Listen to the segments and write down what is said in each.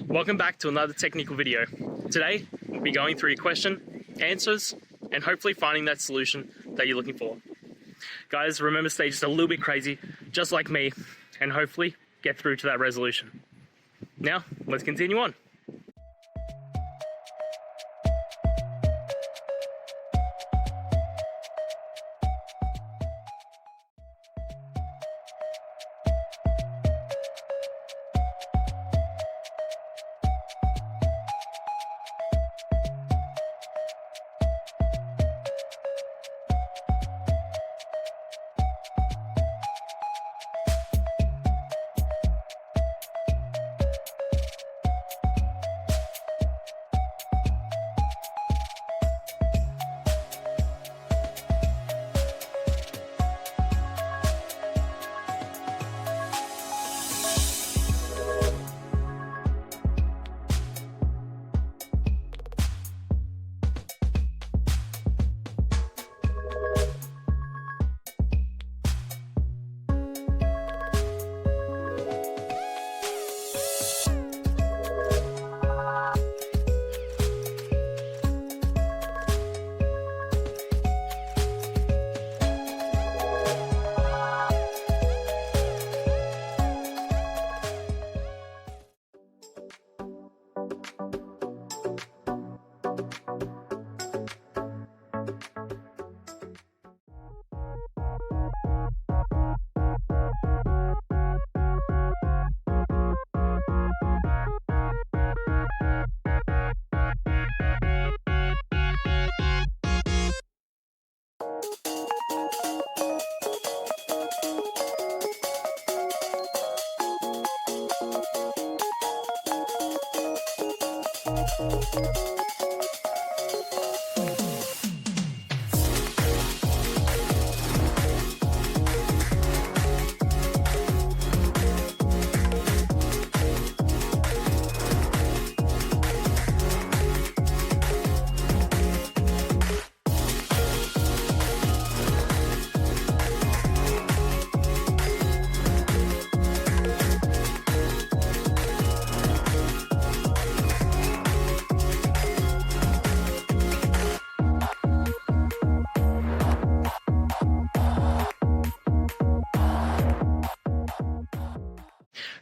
Welcome back to another technical video. Today, we'll be going through your question, answers, and hopefully finding that solution that you're looking for. Guys, remember, stay just a little bit crazy, just like me, and hopefully get through to that resolution. Now, let's continue on.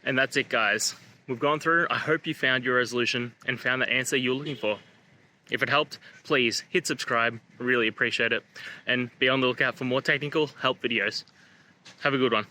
And that's it, guys. We've gone through. I hope you found your resolution and found the answer you're looking for. If it helped, please hit subscribe. I really appreciate it. And be on the lookout for more technical help videos. Have a good one.